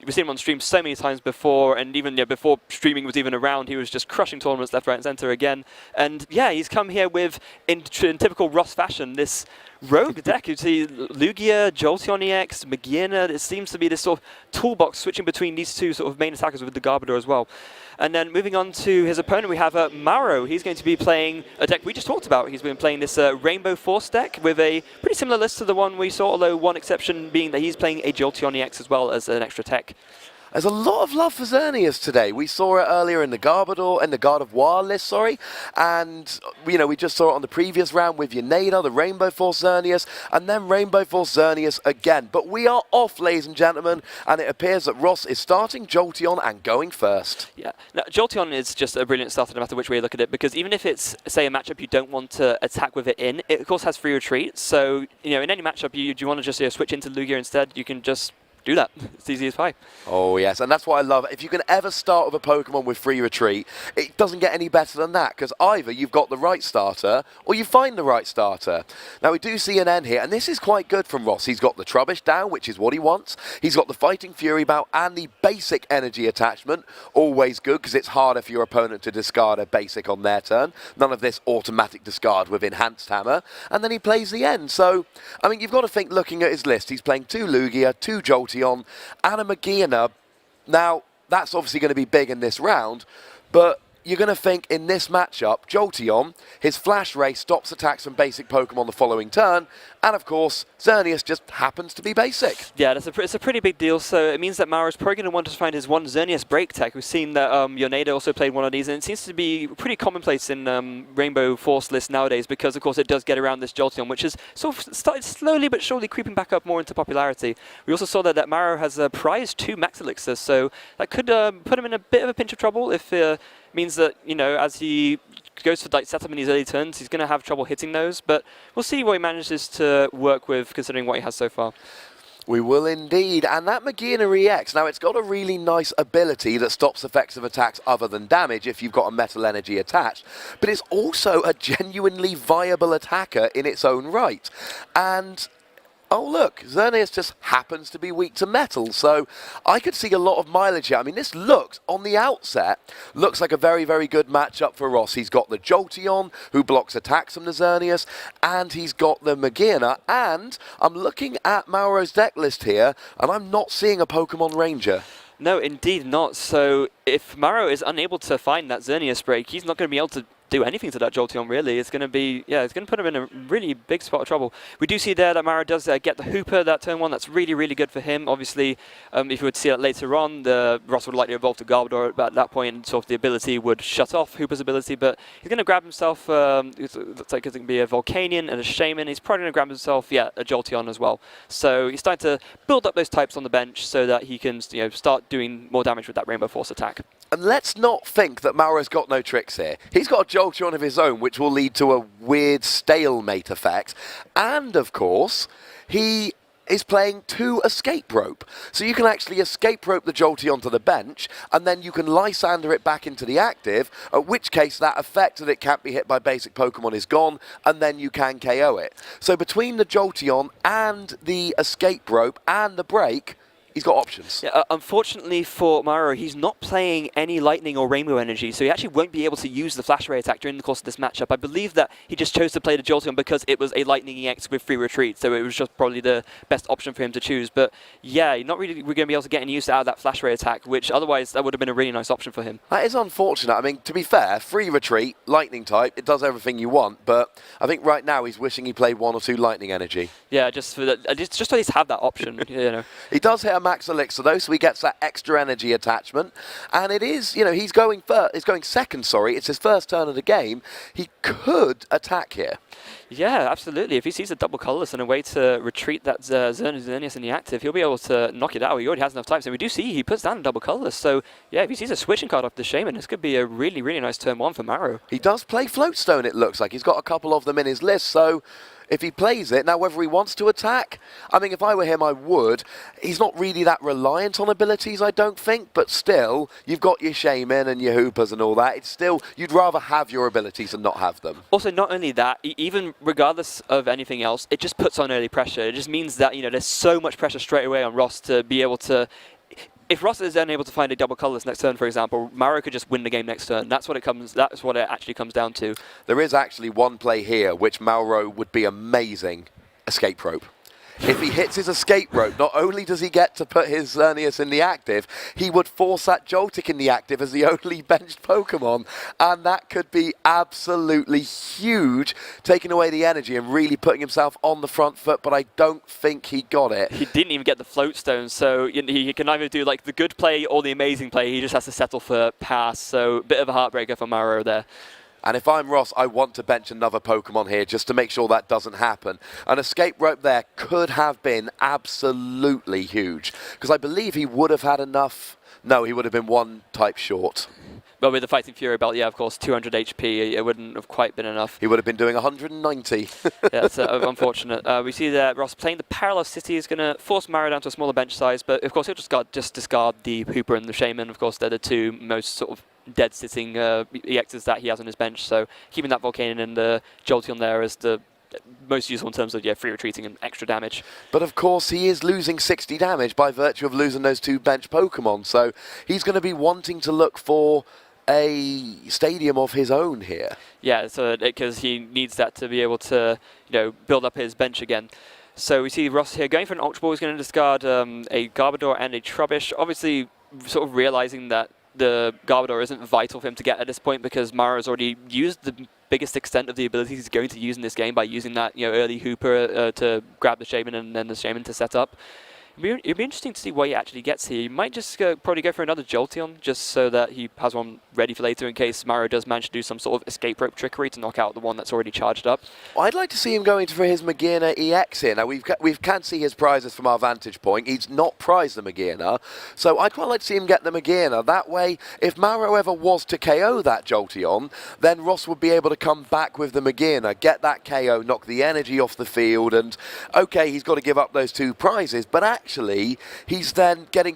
we've seen him on stream so many times before, and even before streaming was even around, he was just crushing tournaments left, right, and center again. And yeah, he's come here with, in typical Ross fashion, this rogue deck. You see Lugia, Jolteon EX, Magearna. It seems to be this sort of toolbox switching between these two sort of main attackers with the Garbodor as well. And then moving on to his opponent, we have Mauro. He's going to be playing a deck we just talked about. He's been playing this Rainbow Force deck with a pretty similar list to the one we saw, although one exception being that he's playing a Jolteon EX as well as an extra tech. There's a lot of love for Xerneas today. We saw it earlier in the Garbodor, and the Gardevoir list, sorry. And, you know, we just saw it on the previous round with Yaneda, the Rainbow Force Xerneas, and then Rainbow Force Xerneas again. But we are off, ladies and gentlemen, and it appears that Ross is starting Jolteon and going first. Yeah, now, Jolteon is just a brilliant starter no matter which way you look at it, because even if it's, say, a matchup you don't want to attack with it in, it of course has free retreat. So, you know, in any matchup you want to just switch into Lugia instead, you can just do that. It's easy as pie. Oh, yes, and that's what I love. If you can ever start with a Pokemon with free retreat, it doesn't get any better than that, because either you've got the right starter or you find the right starter. Now, we do see an N here, and this is quite good from Ross. He's got the Trubbish down, which is what he wants. He's got the Fighting Fury Bout and the basic energy attachment. Always good, because it's harder for your opponent to discard a basic on their turn. None of this automatic discard with Enhanced Hammer. And then he plays the N. So, I mean, you've got to think, looking at his list, he's playing 2 Lugia, 2 Jolteon, and a Magearna. Now, that's obviously going to be big in this round, but you're going to think in this matchup, Jolteon, his Flash Ray stops attacks from basic Pokemon the following turn, and of course, Xerneas just happens to be basic. Yeah, it's a pretty big deal, so it means that Mauro's probably going to want to find his one Xerneas break tech. We've seen that Yaneda also played one of these, and it seems to be pretty commonplace in Rainbow Force lists nowadays, because of course it does get around this Jolteon, which has sort of started slowly but surely creeping back up more into popularity. We also saw that Mauro has prized 2 Max Elixirs, so that could put him in a bit of a pinch of trouble if means that, you know, as he goes for like setup in these early turns, he's going to have trouble hitting those, but we'll see what he manages to work with considering what he has so far. We will indeed, and that Magearna EX, now it's got a really nice ability that stops effects of attacks other than damage if you've got a metal energy attached, but it's also a genuinely viable attacker in its own right. And oh look, Xerneas just happens to be weak to metal, so I could see a lot of mileage here. I mean, this looks, on the outset, looks like a very, very good matchup for Ross. He's got the Jolteon, who blocks attacks from the Xerneas, and he's got the Magearna, and I'm looking at Mauro's deck list here, and I'm not seeing a Pokemon Ranger. No, indeed not. So if Mauro is unable to find that Xerneas break, he's not going to be able to do anything to that Jolteon, really. It's going to be, yeah, it's going to put him in a really big spot of trouble. We do see there that Mauro does get the Hooper that turn 1. That's really, really good for him. Obviously, if you would see it later on, the Ross would likely evolve to Garbodor, but at that point, sort of the ability would shut off Hooper's ability, but he's going to grab himself, it looks like it's going to be a Volcanion and a Shaman. He's probably going to grab himself, yeah, a Jolteon as well. So he's starting to build up those types on the bench so that he can, you know, start doing more damage with that Rainbow Force attack. And let's not think that Mauro's got no tricks here. He's got a Jolteon of his own, which will lead to a weird stalemate effect. And, of course, he is playing 2 Escape Rope. So you can actually Escape Rope the Jolteon to the bench, and then you can Lysander it back into the active, at which case that effect that it can't be hit by basic Pokemon is gone, and then you can KO it. So between the Jolteon and the Escape Rope and the break, he's got options. Yeah, unfortunately for Mauro, he's not playing any Lightning or Rainbow Energy, so he actually won't be able to use the Flash Ray attack during the course of this matchup. I believe that he just chose to play the Jolteon because it was a Lightning EX with free retreat, so it was just probably the best option for him to choose. But yeah, not really we're going to be able to get any use out of that Flash Ray attack, which otherwise that would have been a really nice option for him. That is unfortunate. I mean, to be fair, free retreat, Lightning type, it does everything you want, but I think right now he's wishing he played 1 or 2 Lightning Energy. Yeah, just for that, just to at least have that option, you know. He does hit a Max Elixir though, so he gets that extra energy attachment, and it is, you know, he's going second, sorry, it's his first turn of the game. He could attack here. Yeah, absolutely. If he sees a double colorless and a way to retreat that Xerneas in the active, he'll be able to knock it out. He already has enough types, and we do see he puts down a double colorless. So yeah, if he sees a switching card off the Shaman, this could be a really, really nice turn 1 for Mauro. He does play Floatstone, it looks like. He's got a couple of them in his list, so if he plays it, now whether he wants to attack, I mean, if I were him, I would. He's not really that reliant on abilities, I don't think, but still, you've got your Shaman and your Hoopers and all that. It's still, you'd rather have your abilities and not have them. Also, not only that, even regardless of anything else, it just puts on early pressure. It just means that, you know, there's so much pressure straight away on Ross to be able to if Ross is unable to find a double colourless next turn, for example, Mauro could just win the game next turn. That's what it actually comes down to. There is actually one play here which Mauro would be amazing. Escape rope. If he hits his escape rope, not only does he get to put his Xerneas in the active, he would force that Joltik in the active as the only benched Pokemon, and that could be absolutely huge, taking away the energy and really putting himself on the front foot, but I don't think he got it. He didn't even get the float stone, so he can either do like the good play or the amazing play. He just has to settle for pass, so a bit of a heartbreaker for Mauro there. And if I'm Ross, I want to bench another Pokemon here just to make sure that doesn't happen. An escape rope there could have been absolutely huge, because I believe he would have had enough. No, he would have been one type short. Well, with the Fighting Fury belt, yeah, of course, 200 HP, it wouldn't have quite been enough. He would have been doing 190. Yeah, it's unfortunate. We see that Ross playing the Parallel City is going to force Mauro down to a smaller bench size, but of course he'll just discard the Hooper and the Shaman. Of course, they're the two most sort of dead-sitting EXs that he has on his bench, so keeping that Volcanion and the Jolteon there is the most useful in terms of free retreating and extra damage. But of course he is losing 60 damage by virtue of losing those two bench Pokemon, so he's going to be wanting to look for a stadium of his own here. Yeah, so because he needs that to be able to build up his bench again. So we see Ross here going for an Ultra Ball. He's going to discard a Garbodor and a Trubbish, obviously sort of realizing that the Garbodor isn't vital for him to get at this point because Mauro's already used the biggest extent of the abilities he's going to use in this game by using that early Hooper to grab the Shaman and then the Shaman to set up. It'd be interesting to see what he actually gets here. He might just probably go for another Jolteon just so that he has one ready for later in case Mauro does manage to do some sort of escape rope trickery to knock out the one that's already charged up. Well, I'd like to see him going for his Magearna EX here. Now, we can see his prizes from our vantage point. He's not prized the Magearna, so I'd quite like to see him get the Magearna. That way, if Mauro ever was to KO that Jolteon, then Ross would be able to come back with the Magearna, get that KO, knock the energy off the field, and okay, he's got to give up those two prizes, but actually, he's then getting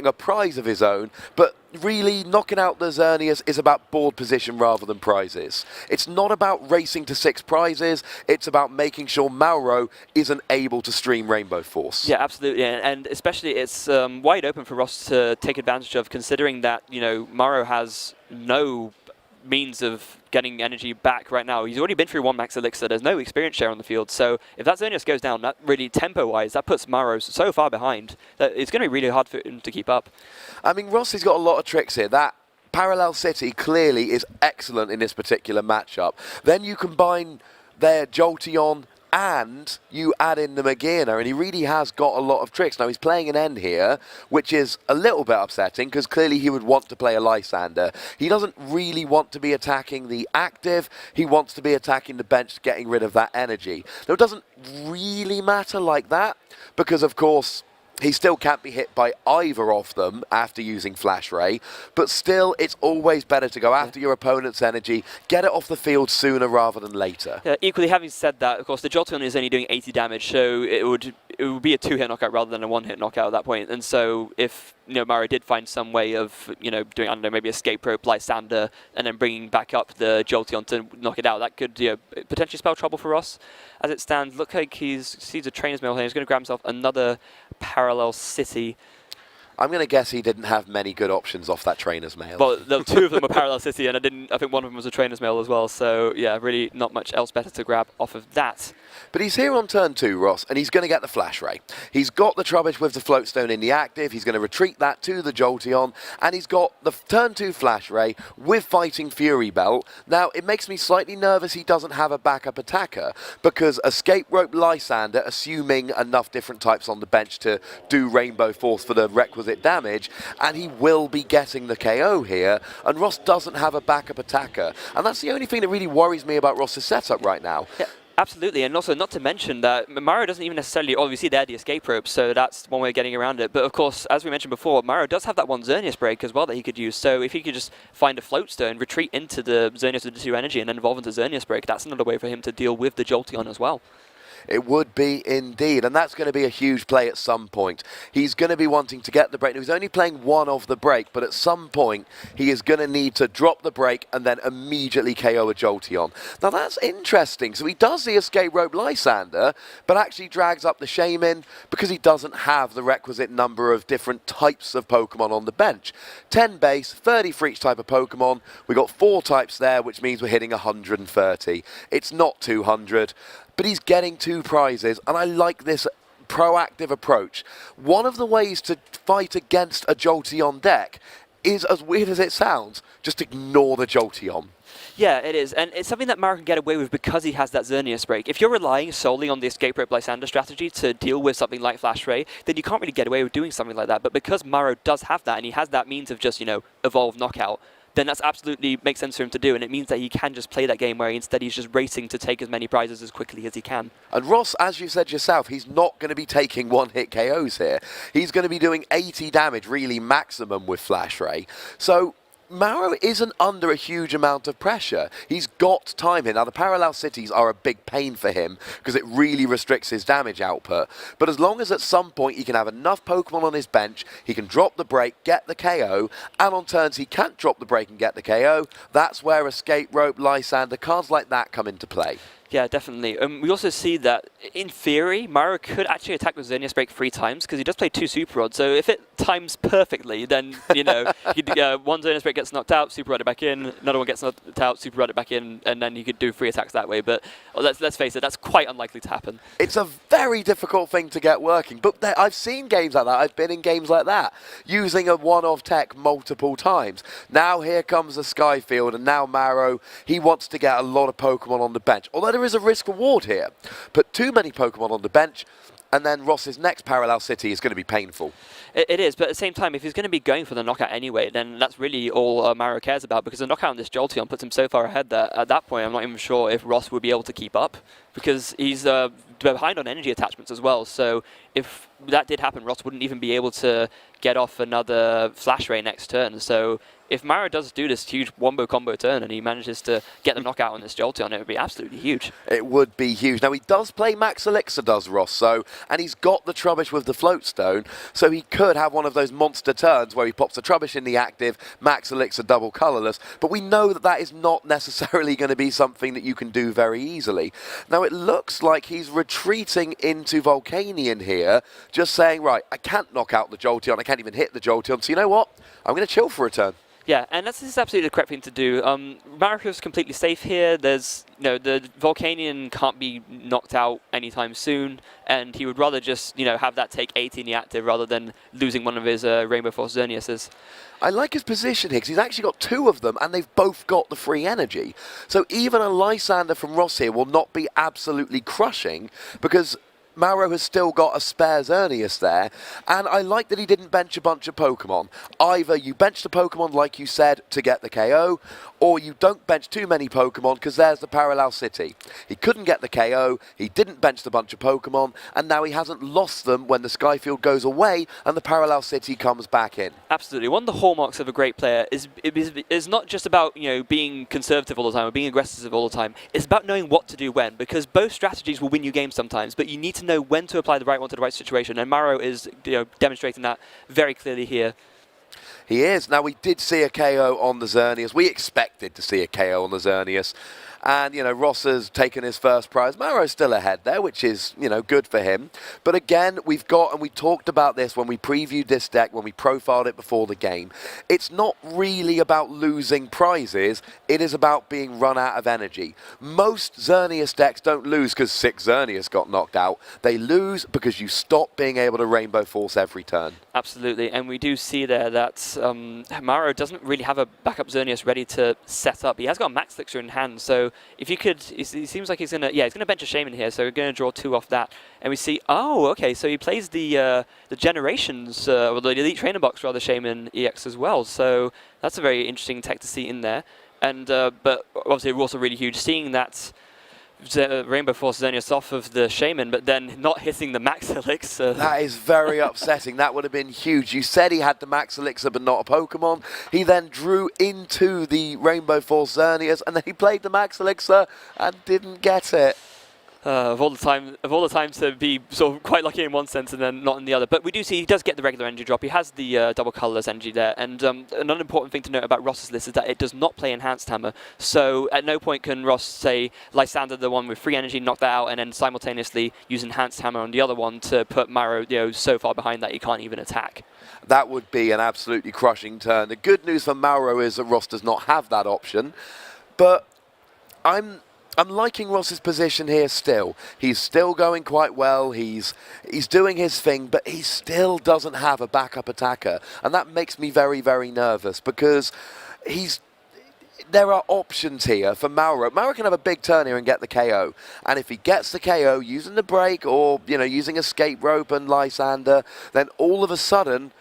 a prize of his own, but really knocking out the Xerneas is about board position rather than prizes. It's not about racing to 6 prizes, it's about making sure Mauro isn't able to stream Rainbow Force. Yeah, absolutely, and especially it's wide open for Ross to take advantage of, considering that Mauro has no means of getting energy back right now. He's already been through 1 max elixir. There's no experience share on the field. So if that Xerneas goes down, that really tempo-wise, that puts Mauro so far behind that it's going to be really hard for him to keep up. I mean, Rossi's got a lot of tricks here. That Parallel City clearly is excellent in this particular matchup. Then you combine their Jolteon and you add in the Magearna, and he really has got a lot of tricks. Now, he's playing an N here, which is a little bit upsetting, because clearly he would want to play a Lysander. He doesn't really want to be attacking the active, he wants to be attacking the bench, getting rid of that energy. Now, it doesn't really matter like that, because, of course, he still can't be hit by either of them after using Flash Ray, but still, it's always better to go after your opponent's energy, get it off the field sooner rather than later. Yeah, equally, having said that, of course, the Jolteon is only doing 80 damage, so it would be a 2-hit knockout rather than a 1-hit knockout at that point. And so if Mauro did find some way of doing, I don't know, maybe escape rope, Lysander, and then bringing back up the Jolteon to knock it out, that could potentially spell trouble for us. As it stands, look like he sees a Trainer's Mail here. He's going to grab himself another Parallel City. I'm going to guess he didn't have many good options off that Trainer's Mail. Well, the 2 of them were Parallel City, and I think one of them was a Trainer's Mail as well. So yeah, really not much else better to grab off of that. But he's here on turn 2, Ross, and he's going to get the Flash Ray. He's got the Trubbish with the Floatstone in the active. He's going to retreat that to the Jolteon, and he's got the turn 2 Flash Ray with Fighting Fury Belt. Now, it makes me slightly nervous he doesn't have a backup attacker, because Escape Rope Lysander, assuming enough different types on the bench to do Rainbow Force for the requisite damage, and he will be getting the KO here, and Ross doesn't have a backup attacker. And that's the only thing that really worries me about Ross's setup right now. Yeah. Absolutely, and also not to mention that Mauro doesn't even necessarily, obviously they're the escape ropes, so that's one way of getting around it. But of course, as we mentioned before, Mauro does have that one Xerneas break as well that he could use. So if he could just find a Floatstone, retreat into the Xerneas with the 2 energy, and then evolve into Xerneas break, that's another way for him to deal with the Jolteon as well. It would be indeed, and that's going to be a huge play at some point. He's going to be wanting to get the break. He's only playing one of the break, but at some point he is going to need to drop the break and then immediately KO a Jolteon. Now that's interesting. So he does the Escape Rope Lysander, but actually drags up the Shaman because he doesn't have the requisite number of different types of Pokemon on the bench. 10 base, 30 for each type of Pokemon. We got 4 types there, which means we're hitting 130. It's not 200, but he's getting 2 prizes, and I like this proactive approach. One of the ways to fight against a Jolteon deck is, as weird as it sounds, just ignore the Jolteon. Yeah, it is, and it's something that Mauro can get away with because he has that Xerneas break. If you're relying solely on the Escape Rope Lysander strategy to deal with something like Flash Ray, then you can't really get away with doing something like that. But because Mauro does have that, and he has that means of just, evolve knockout, then that's absolutely makes sense for him to do, and it means that he can just play that game where instead he's just racing to take as many prizes as quickly as he can. And Ross, as you said yourself, he's not going to be taking one-hit KOs here. He's going to be doing 80 damage, really maximum with Flash Ray. So Mauro isn't under a huge amount of pressure. He's got time here. Now, the parallel cities are a big pain for him because it really restricts his damage output. But as long as at some point he can have enough Pokemon on his bench, he can drop the break, get the KO, and on turns he can't drop the break and get the KO, that's where Escape Rope, Lysander, cards like that come into play. Yeah, definitely. We also see that, in theory, Mauro could actually attack with Xerneas Break 3 times, because he does play 2 Super Rods, so if it times perfectly, then, one Xerneas Break gets knocked out, Super Rod it back in, another one gets knocked out, Super Rod it back in, and then you could do 3 attacks that way, but let's face it, that's quite unlikely to happen. It's a very difficult thing to get working, but I've seen games like that, I've been in games like that, using a one-off tech multiple times. Now here comes the Skyfield, and now Mauro, he wants to get a lot of Pokemon on the bench, although there is a risk-reward here. Put too many Pokemon on the bench, and then Ross's next parallel city is going to be painful. It is, but at the same time, if he's going to be going for the knockout anyway, then that's really all Mauro cares about, because the knockout on this Jolteon puts him so far ahead that at that point I'm not even sure if Ross would be able to keep up, because he's behind on energy attachments as well, so if that did happen, Ross wouldn't even be able to get off another Flash Ray next turn. So if Mauro does do this huge wombo combo turn and he manages to get the knockout on this Jolteon, it would be absolutely huge. It would be huge. Now, he does play Max Elixir, does Ross, and he's got the Trubbish with the Float Stone, so he could have one of those monster turns where he pops the Trubbish in the active, Max Elixir double colourless, but we know that that is not necessarily going to be something that you can do very easily. Now, it looks like he's retreating into Volcanion here, just saying, right, I can't knock out the Jolteon, I can't even hit the Jolteon, so you know what? I'm going to chill for a turn. Yeah, and this is absolutely the correct thing to do. Mariko's completely safe here. There's, the Volcanion can't be knocked out anytime soon, and he would rather just, have that take 80 in the active rather than losing one of his Rainbow Force Xerneases. I like his position here because he's actually got 2 of them and they've both got the free energy. So even a Lysander from Ross here will not be absolutely crushing because Mauro has still got a spare Xerneas there, and I like that he didn't bench a bunch of Pokemon. Either you bench the Pokemon, like you said, to get the KO, or you don't bench too many Pokemon, because there's the Parallel City. He couldn't get the KO, he didn't bench the bunch of Pokemon, and now he hasn't lost them when the Skyfield goes away and the Parallel City comes back in. Absolutely. One of the hallmarks of a great player is not just about, being conservative all the time or being aggressive all the time. It's about knowing what to do when, because both strategies will win you games sometimes, but you need to know when to apply the right one to the right situation, and Mauro is demonstrating that very clearly here. He is. Now, we did see a KO on the Xerneas. We expected to see a KO on the Xerneas. And, Ross has taken his first prize. Mauro's still ahead there, which is, good for him. But again, we've got, and we talked about this when we previewed this deck, when we profiled it before the game, it's not really about losing prizes. It is about being run out of energy. Most Xerneas decks don't lose because 6 Xerneas got knocked out. They lose because you stop being able to Rainbow Force every turn. Absolutely, and we do see there that Mauro doesn't really have a backup Xerneas ready to set up. He has got a Max Elixir in hand, so if you could, it seems like he's going to bench a Shaman here, so we're going to draw 2 off that. And we see, okay, so he plays the Generations, or the Elite Trainer Box rather, Shaman EX as well, so that's a very interesting tech to see in there. And but obviously also really huge, seeing that Rainbow Force Xerneas off of the Shaman, but then not hitting the Max Elixir. That is very upsetting. That would have been huge. You said he had the Max Elixir, but not a Pokemon. He then drew into the Rainbow Force Xerneas, and then he played the Max Elixir and didn't get it. Of all the times to be sort of quite lucky in one sense and then not in the other. But we do see he does get the regular energy drop. He has the double colourless energy there. And another important thing to note about Ross's list is that it does not play Enhanced Hammer. So at no point can Ross say Lysander, the one with free energy, knock that out, and then simultaneously use Enhanced Hammer on the other one to put Mauro, so far behind that he can't even attack. That would be an absolutely crushing turn. The good news for Mauro is that Ross does not have that option. But I'm liking Ross's position here still. He's still going quite well. He's doing his thing, but he still doesn't have a backup attacker. And that makes me very, very nervous because there are options here for Mauro. Mauro can have a big turn here and get the KO. And if he gets the KO using the break or, using Escape Rope and Lysander, then all of a sudden,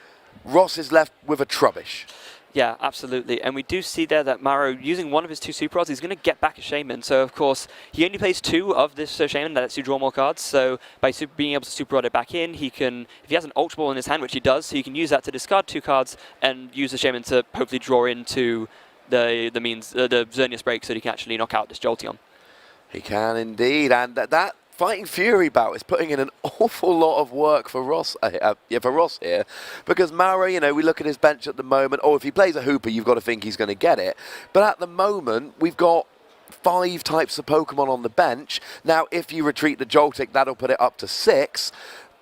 Ross is left with a trubbish. Yeah, absolutely. And we do see there that Mauro, using one of his 2 Super Rods, he's going to get back a Shaman. So, of course, he only plays 2 of this Shaman. That lets you draw more cards. So, by being able to Super Rod it back in, he can, if he has an Ultra Ball in his hand, which he does, so he can use that to discard 2 cards and use the Shaman to hopefully draw into the Xerneas break so that he can actually knock out this Jolteon. He can indeed. And that Fighting Fury bout is putting in an awful lot of work for Ross, here, because Mauro, we look at his bench at the moment. If he plays a Hooper, you've got to think he's going to get it. But at the moment, we've got 5 types of Pokemon on the bench. Now, if you retreat the Joltik, that'll put it up to 6.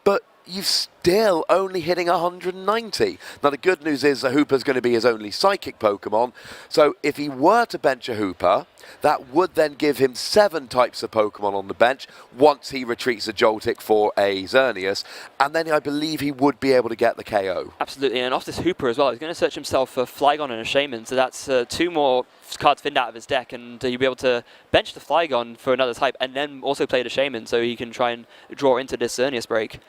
But you're still only hitting 190. Now, the good news is that Hooper's going to be his only Psychic Pokemon. So if he were to bench a Hooper, that would then give him 7 types of Pokemon on the bench once he retreats a Joltik for a Xerneas. And then I believe he would be able to get the KO. Absolutely, and off this Hooper as well, he's going to search himself for Flygon and a Shaman. So that's 2 more cards thinned out of his deck, and he'll be able to bench the Flygon for another type and then also play the Shaman so he can try and draw into this Xerneas break.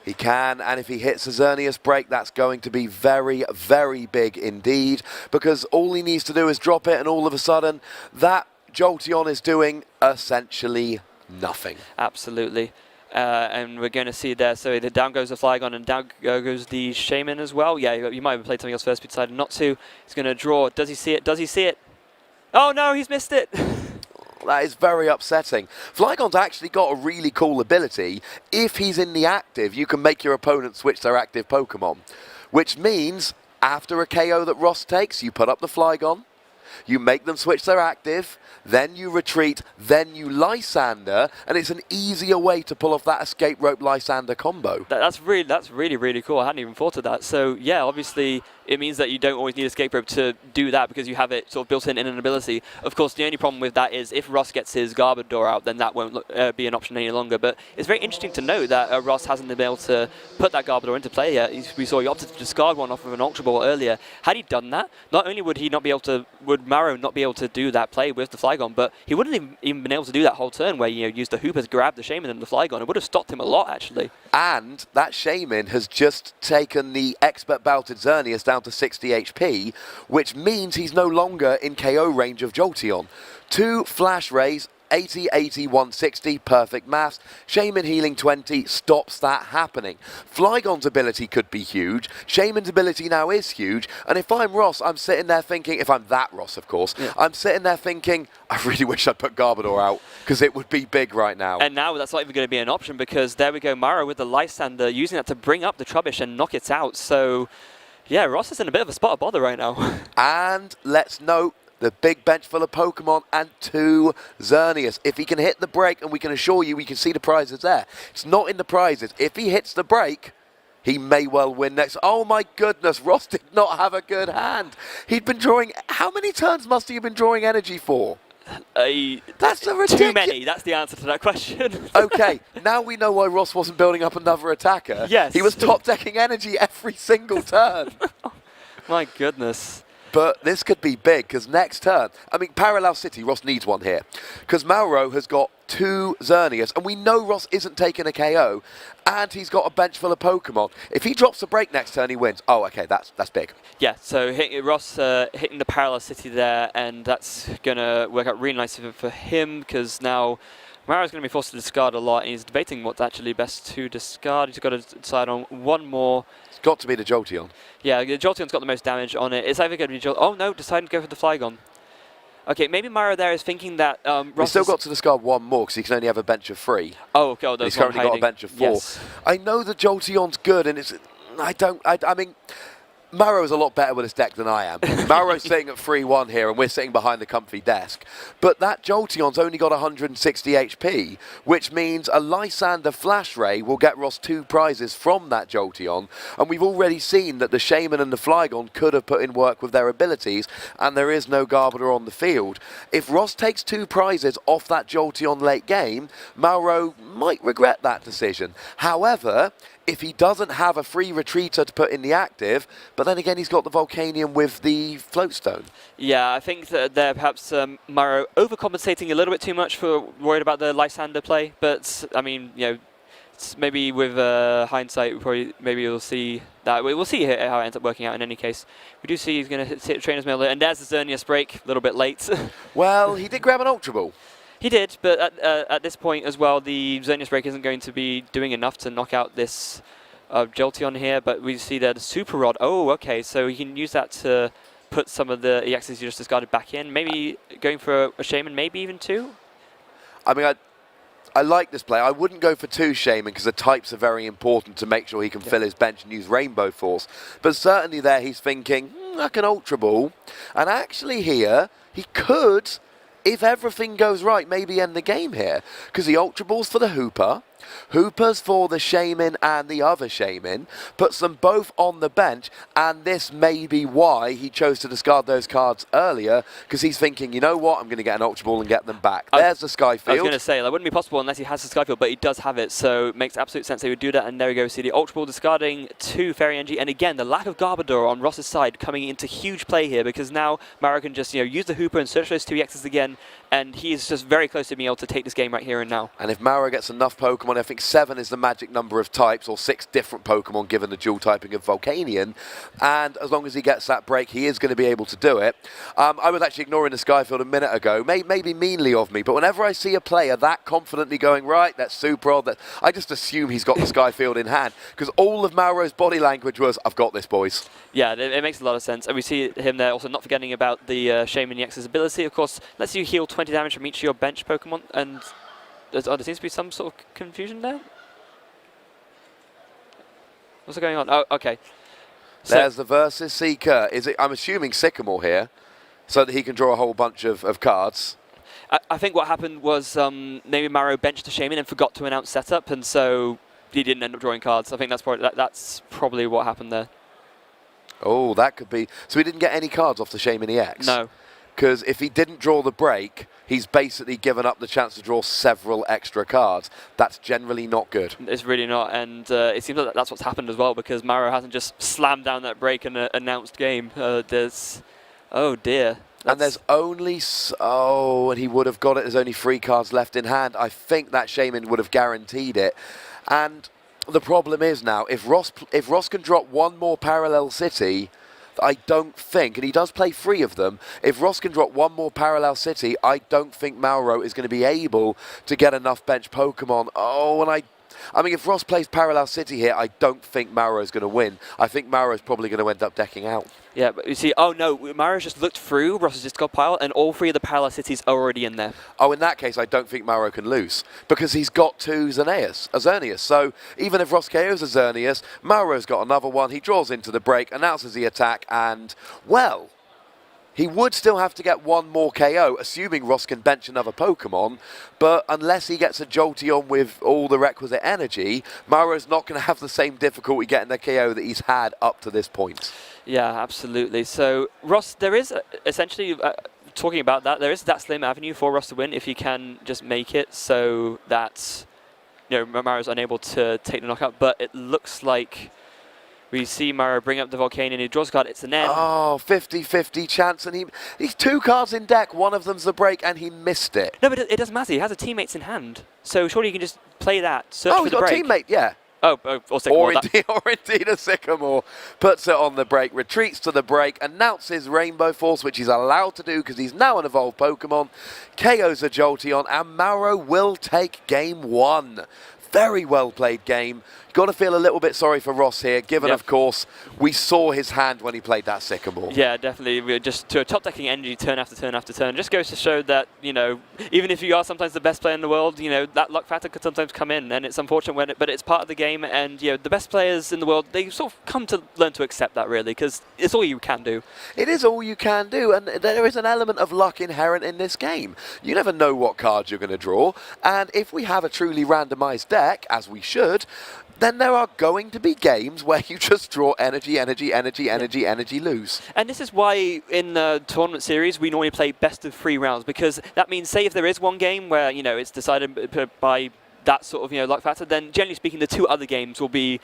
He can, and if he hits a Xerneas break, that's going to be very, very big indeed, because all he needs to do is drop it, and all of a sudden, that Jolteon is doing essentially nothing. Absolutely. And we're going to see there, so the down goes the Flygon, and down goes the Shaman as well. Yeah, you might have played something else first, but decided not to. He's going to draw. Does he see it? Does he see it? Oh no, he's missed it! That is very upsetting. Flygon's actually got a really cool ability. If he's in the active, you can make your opponent switch their active Pokemon. Which means, after a KO that Ross takes, you put up the Flygon, you make them switch their active, then you retreat, then you Lysander, and it's an easier way to pull off that Escape Rope Lysander combo. That's really, really cool. I hadn't even thought of that. So, yeah, obviously, it means that you don't always need Escape Rope to do that because you have it sort of built in an ability. Of course, the only problem with that is if Ross gets his Garbodor out, then that won't be an option any longer. But it's very interesting to note that Ross hasn't been able to put that Garbodor into play yet. We saw he opted to discard one off of an Ultra Ball earlier. Had he done that, not only would Mauro not be able to do that play with the Flygon, but he wouldn't have even been able to do that whole turn where used the Hoopers, grab the Shaman and the Flygon. It would have stopped him a lot, actually. And that Shaman has just taken the Expert Belted Xerneas down to 60 HP, which means he's no longer in KO range of Jolteon. 2 Flash Rays, 80, 80, 160, perfect maths. Shaman healing 20 stops that happening. Flygon's ability could be huge. Shaman's ability now is huge. And if I'm Ross, I'm sitting there thinking, if I'm that Ross, of course, yeah. I'm sitting there thinking, I really wish I'd put Garbodor out because it would be big right now. And now that's not even going to be an option because there we go, Mauro with the Lysander using that to bring up the Trubbish and knock it out. So, yeah, Ross is in a bit of a spot of bother right now. And let's note, the big bench full of Pokemon and 2 Xerneas. If he can hit the break, and we can assure you we can see the prizes there. It's not in the prizes. If he hits the break, he may well win next. Oh my goodness, Ross did not have a good hand. He'd been drawing, how many turns must he have been drawing energy for? That's a ridiculous. Too many, that's the answer to that question. Okay, now we know why Ross wasn't building up another attacker. Yes. He was top decking energy every single turn. My goodness. But this could be big, because next turn, Parallel City, Ross needs one here. Because Mauro has got 2 Xerneas, and we know Ross isn't taking a KO, and he's got a bench full of Pokemon. If he drops a break next turn, he wins. Oh, okay, that's big. Yeah, so Ross hitting the Parallel City there, and that's going to work out really nice for him, because now Mauro's going to be forced to discard a lot, and he's debating what's actually best to discard. He's got to decide on one more. It's got to be the Jolteon. Yeah, the Jolteon's got the most damage on it. It's either going to be Oh no, deciding to go for the Flygon. Okay, maybe Mauro there is thinking that He's Ross still is... got to discard one more because he can only have a bench of 3. Oh, okay, He's there's one currently got a hiding. bench of 4. Yes. I know the Jolteon's good, and it's... I mean... Mauro's a lot better with his deck than I am. Mauro's sitting at 3-1 here, and we're sitting behind the comfy desk. But that Jolteon's only got 160 HP, which means a Lysander Flash Ray will get Ross 2 prizes from that Jolteon. And we've already seen that the Shaman and the Flygon could have put in work with their abilities, and there is no Garbodor on the field. If Ross takes 2 prizes off that Jolteon late game, Mauro might regret that decision. However, if he doesn't have a free retreater to put in the active, but then again he's got the Volcanion with the Floatstone. Yeah, I think that they're perhaps Mauro overcompensating a little bit too much for worried about the Lysander play, but I mean, you know, maybe with hindsight, maybe we'll see that. We'll see how it ends up working out in any case. We do see he's going to hit Trainer's Mail, and there's the Xerneas break, a little bit late. Well, he did grab an Ultra Ball. He did, but at this point as well, the Xerneas break isn't going to be doing enough to knock out this Jolteon here, but we see there the Super Rod. Oh, okay, so he can use that to put some of the EXs you just discarded back in. Maybe going for a Shaman, maybe even 2? I mean, I like this play. I wouldn't go for 2 Shaman because the types are very important to make sure he can fill his bench and use Rainbow Force. But certainly there he's thinking, I can Ultra Ball. And actually here, he could, if everything goes right, maybe end the game here. Because the Ultra Ball's for the Hooper. Hooper's for the Shaman and the other Shaman, puts them both on the bench, and this may be why he chose to discard those cards earlier, because he's thinking, you know what, I'm going to get an Ultra Ball and get them back. There's the Skyfield. I was going to say, that wouldn't be possible unless he has the Skyfield, but he does have it, so it makes absolute sense they would do that, and there we go, see the Ultra Ball discarding 2 Fairy Energy, and again, the lack of Garbodor on Ross's side coming into huge play here, because now Mauro can just, use the Hooper and search those 2 EXs again, and he is just very close to being able to take this game right here and now. And if Mauro gets enough Pokemon, I think 7 is the magic number of types, or 6 different Pokemon given the dual typing of Volcanion, and as long as he gets that break, he is going to be able to do it. I was actually ignoring the Skyfield a minute ago, maybe meanly of me, but whenever I see a player that confidently going, right, that's Super Odd, I just assume he's got the Skyfield in hand, because all of Mauro's body language was, I've got this, boys. Yeah, it makes a lot of sense, and we see him there also not forgetting about the Shaman EX's ability, of course, lets you heal 20 damage from each of your bench Pokemon, and there seems to be some sort of confusion there. What's going on? Oh, okay. So there's the Versus Seeker. I'm assuming Sycamore here, so that he can draw a whole bunch of cards. I think what happened was maybe Mauro benched the Shaman and forgot to announce setup, and so he didn't end up drawing cards. I think that's probably what happened there. Oh, that could be. So he didn't get any cards off the Shaman EX? No. Because if he didn't draw the break, he's basically given up the chance to draw several extra cards. That's generally not good. It's really not, and it seems like that's what's happened as well, because Mauro hasn't just slammed down that break and announced game. Oh dear. And there's only... and he would have got it. There's only 3 cards left in hand. I think that Shaman would have guaranteed it. And the problem is now, if Ross can drop 1 more Parallel City... I don't think, and he does play 3 of them, if Ross can drop 1 more Parallel City, I don't think Mauro is going to be able to get enough bench Pokemon. Oh, and I mean, if Ross plays Parallel City here, I don't think Mauro's going to win. I think Mauro's probably going to end up decking out. Yeah, but you see, oh no, Mauro's just looked through Ross's discard pile, and all 3 of the Parallel Cities are already in there. Oh, in that case, I don't think Mauro can lose, because he's got 2 Xerneas. So even if Ross KOs a Xerneas, Mauro's got another one, he draws into the break, announces the attack, and, well... he would still have to get 1 more KO, assuming Ross can bench another Pokemon, but unless he gets a Jolteon with all the requisite energy, Mauro's not going to have the same difficulty getting the KO that he's had up to this point. Yeah, absolutely. So, Ross, there is essentially, talking about that, there is that slim avenue for Ross to win if he can just make it so that, Mauro's unable to take the knockout, but it looks like... we see Mauro bring up the Volcanion, he draws a card, it's an N. Oh, 50-50 chance, and he's 2 cards in deck, one of them's the break, and he missed it. No, but it doesn't matter, he has a teammates in hand. So surely you can just play that, search for the break. Oh, he's got a teammate, yeah. Oh, or Sycamore. Or indeed a Sycamore. Puts it on the break, retreats to the break, announces Rainbow Force, which he's allowed to do because he's now an evolved Pokemon, KOs a Jolteon, and Mauro will take game 1. Very well played game. Got to feel a little bit sorry for Ross here, given, of course, we saw his hand when he played that Sycamore. Yeah, definitely. We're just to a top-decking energy turn after turn after turn. Just goes to show that, you know, even if you are sometimes the best player in the world, you know, that luck factor could sometimes come in, and it's unfortunate but it's part of the game, and, you know, the best players in the world, they sort of come to learn to accept that, really, because it's all you can do. It is all you can do, and there is an element of luck inherent in this game. You never know what cards you're going to draw, and if we have a truly randomized deck, as we should, then there are going to be games where you just draw energy, lose. And this is why in the tournament series we normally play best of 3 rounds, because that means, say if there is one game where, you know, it's decided by that sort of, you know, luck factor, then generally speaking the 2 other games will be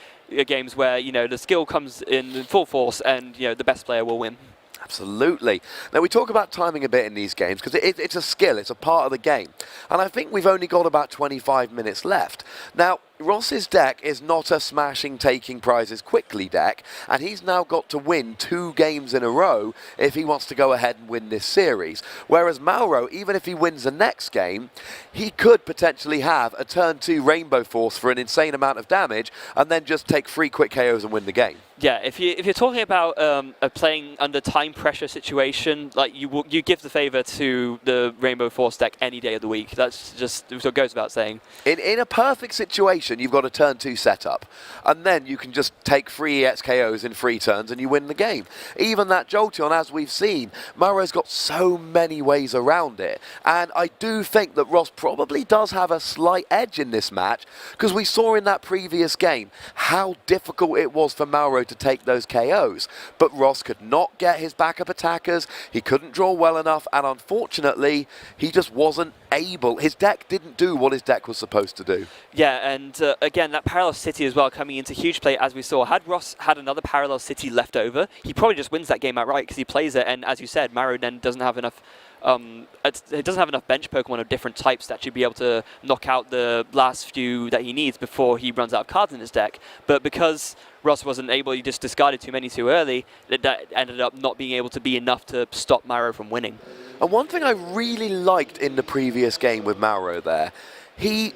games where, you know, the skill comes in full force and, you know, the best player will win. Absolutely. Now, we talk about timing a bit in these games because it's a skill, it's a part of the game. And I think we've only got about 25 minutes left. Now, Ross's deck is not a smashing, taking prizes quickly deck, and he's now got to win 2 games in a row if he wants to go ahead and win this series. Whereas Mauro, even if he wins the next game, he could potentially have a turn 2 Rainbow Force for an insane amount of damage, and then just take 3 quick KOs and win the game. Yeah, if you're talking about a playing under time pressure situation, like you give the favour to the Rainbow Force deck any day of the week. That's just what goes without saying. In a perfect situation, you've got a turn 2 setup, and then you can just take 3 EX KOs in 3 turns and you win the game. Even that Jolteon, as we've seen, Mauro's got so many ways around it, and I do think that Ross probably does have a slight edge in this match, because we saw in that previous game how difficult it was for Mauro to take those KOs, but Ross could not get his backup attackers, he couldn't draw well enough, and unfortunately he just wasn't able. His deck didn't do what his deck was supposed to do. Yeah, and again, that Parallel City as well coming into huge play, as we saw. Had Ross had another Parallel City left over, he probably just wins that game outright because he plays it, and as you said, Mauro then doesn't have enough it doesn't have enough bench Pokemon of different types to actually be able to knock out the last few that he needs before he runs out of cards in his deck. But because Ross wasn't able, he just discarded too many too early, that ended up not being able to be enough to stop Mauro from winning. And one thing I really liked in the previous game with Mauro there, he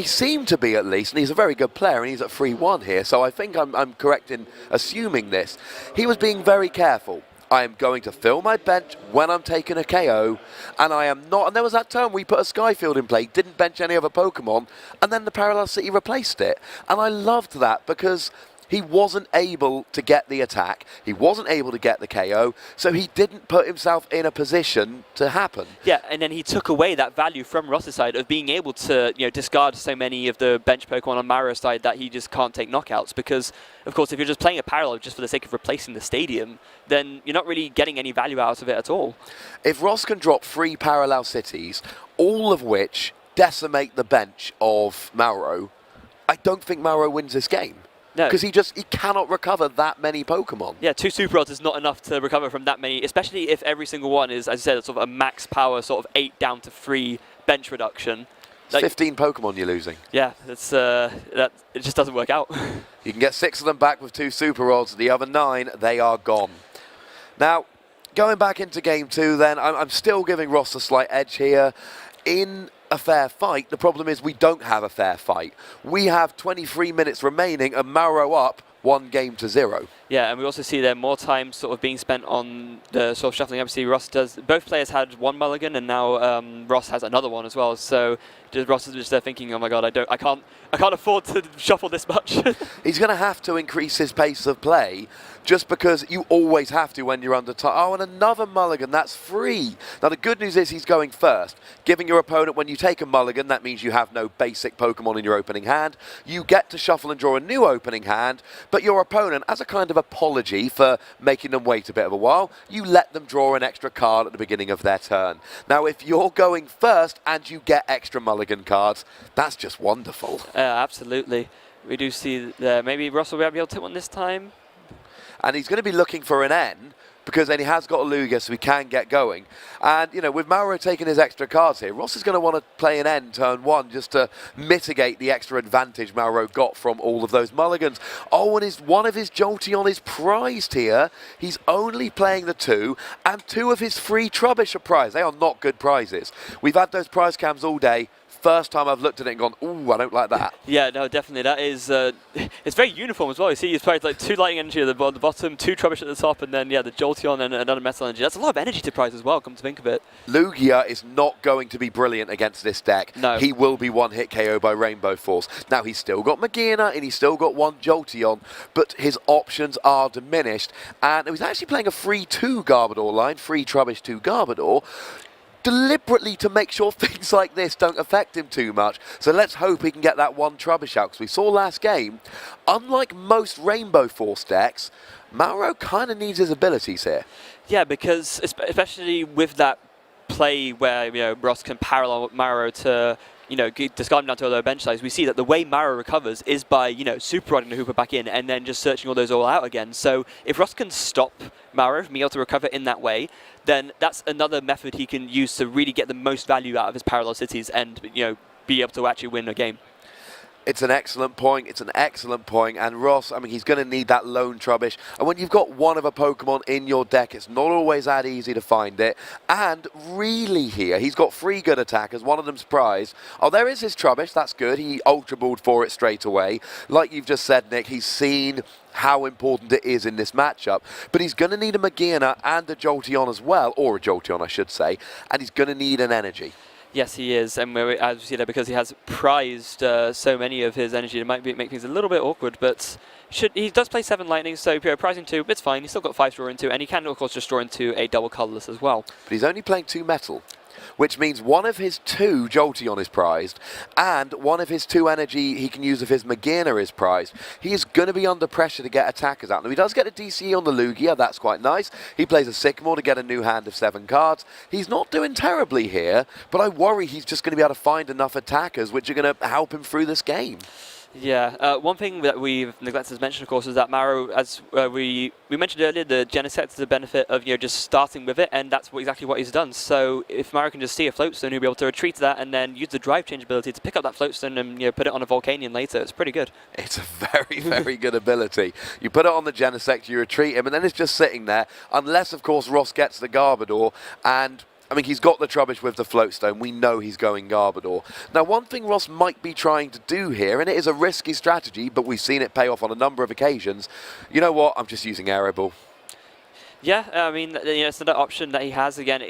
seemed to be at least, and he's a very good player, and he's at 3-1 here, so I think I'm correct in assuming this. He was being very careful. I am going to fill my bench when I'm taking a KO, and I am not. And there was that turn we put a Skyfield in play, didn't bench any other Pokemon, and then the Parallel City replaced it. And I loved that because he wasn't able to get the attack, he wasn't able to get the KO, so he didn't put himself in a position to happen. Yeah, and then he took away that value from Ross's side of being able to, you know, discard so many of the bench Pokemon on Mauro's side that he just can't take knockouts, because, of course, if you're just playing a Parallel just for the sake of replacing the Stadium, then you're not really getting any value out of it at all. If Ross can drop 3 Parallel Cities, all of which decimate the bench of Mauro, I don't think Mauro wins this game. No. Because he cannot recover that many Pokemon. Yeah, 2 Super Rods is not enough to recover from that many, especially if every single one is, as I said, sort of a max power, sort of 8 down to 3 bench reduction. It's 15 Pokemon you're losing. Yeah, it's, it just doesn't work out. You can get 6 of them back with 2 Super Rods. The other 9, they are gone. Now, going back into Game 2 then, I'm still giving Ross a slight edge here. In a fair fight, the problem is we don't have a fair fight. We have 23 minutes remaining and Mauro up 1-0. Yeah, and we also see there more time sort of being spent on the sort of shuffling. Obviously, both players had 1 mulligan, and now Ross has another one as well. So Ross is just there thinking, oh my god, I can't afford to shuffle this much. He's going to have to increase his pace of play, just because you always have to when you're under time. Oh, and another mulligan, that's free. Now, the good news is he's going first, giving your opponent, when you take a mulligan, that means you have no basic Pokemon in your opening hand. You get to shuffle and draw a new opening hand, but your opponent, as a kind of apology for making them wait a bit of a while, you let them draw an extra card at the beginning of their turn. Now, if you're going first and you get extra mulligan cards, that's just wonderful. Absolutely. We do see there. Maybe Ross will be able to hit one this time. And he's going to be looking for an N, because then he has got a Lugia, so he can get going. And, you know, with Mauro taking his extra cards here, Ross is going to want to play an N turn 1 just to mitigate the extra advantage Mauro got from all of those mulligans. Oh, and one of his Jolteon is prized here. He's only playing the 2, and 2 of his free Trubbish are prized. They are not good prizes. We've had those prize cams all day. first time I've looked at it and gone, ooh, I don't like that. Yeah, no, definitely. That is, it's very uniform as well. You see, he's played like 2 lightning energy at the bottom, 2 Trubbish at the top, and then, yeah, the Jolteon and another metal energy. That's a lot of energy to prize as well, come to think of it. Lugia is not going to be brilliant against this deck. No. He will be one-hit KO by Rainbow Force. Now, he's still got Magearna and he's still got 1 Jolteon, but his options are diminished. And he's actually playing a free 2 Garbodor line, free Trubbish 2 Garbodor, deliberately to make sure things like this don't affect him too much. So let's hope he can get that 1 Trubbish out, because we saw last game, unlike most Rainbow Force decks, Mauro kind of needs his abilities here. Yeah, because especially with that play where, you know, Ross can parallel Mauro to, you know, discard him down to a lower bench size, we see that the way Mauro recovers is by, you know, super riding the Hooper back in and then just searching all those all out again. So if Ross can stop Mauro from being able to recover in that way, then that's another method he can use to really get the most value out of his parallel cities and, you know, be able to actually win a game. It's an excellent point. It's an excellent point. And Ross, I mean, he's going to need that lone Trubbish. And when you've got one of a Pokemon in your deck, it's not always that easy to find it. And really here, he's got 3 good attackers. One of them's prized. Oh, there is his Trubbish. That's good. He Ultra Balled for it straight away. Like you've just said, Nick, he's seen how important it is in this matchup. But he's going to need a Magearna and a Jolteon as well. Or a Jolteon, I should say. And he's going to need an energy. Yes, he is, and as we see there, because he has prized so many of his energy, it might make things a little bit awkward, but he does play 7 lightning, so you know, prizing 2, it's fine. He's still got 5 to draw into, and he can, of course, just draw into a double colourless as well. But he's only playing 2 metal, which means one of his 2 Jolteon is prized, and one of his 2 energy he can use if his Magearna is prized. He is going to be under pressure to get attackers out. Now, he does get a DCE on the Lugia, that's quite nice. He plays a Sycamore to get a new hand of 7 cards. He's not doing terribly here, but I worry he's just going to be able to find enough attackers which are going to help him through this game. Yeah, one thing that we've neglected to mention, of course, is that Mauro, as we mentioned earlier, the Genesect is the benefit of, you know, just starting with it, and that's exactly what he's done. So if Mauro can just see a Floatstone, he'll be able to retreat to that and then use the drive change ability to pick up that Floatstone and, you know, put it on a Volcanion later. It's pretty good. It's a very, very good ability. You put it on the Genesect, you retreat him, and then it's just sitting there, unless, of course, Ross gets the Garbodor, and I mean, he's got the Trubbish with the Floatstone. We know he's going Garbodor. Now, one thing Ross might be trying to do here, and it is a risky strategy, but we've seen it pay off on a number of occasions. You know what? I'm just using Aero Ball. Yeah, I mean, you know, it's another option that he has. Again,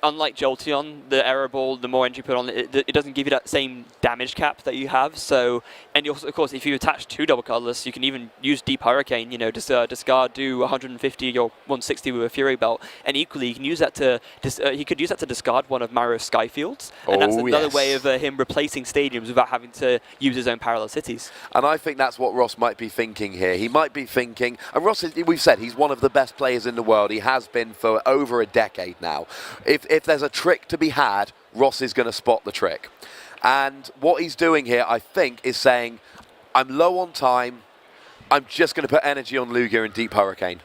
unlike Jolteon, the Aero Ball, the more energy you put on it, it doesn't give you that same damage cap that you have. So, and you also, of course, if you attach 2 double colorless, you can even use Deep Hurricane. You know, discard, do 150 or 160 with a Fury Belt, and equally, you can use that to he could use that to discard one of Mauro's Skyfields, and that's another way of him replacing stadiums without having to use his own parallel cities. And I think that's what Ross might be thinking here. He might be thinking, and Ross, we've said he's one of the best players in the world. He has been for over a decade now. If there's a trick to be had, Ross is going to spot the trick. And what he's doing here, I think, is saying, I'm low on time, I'm just going to put energy on Lugia and Deep Hurricane.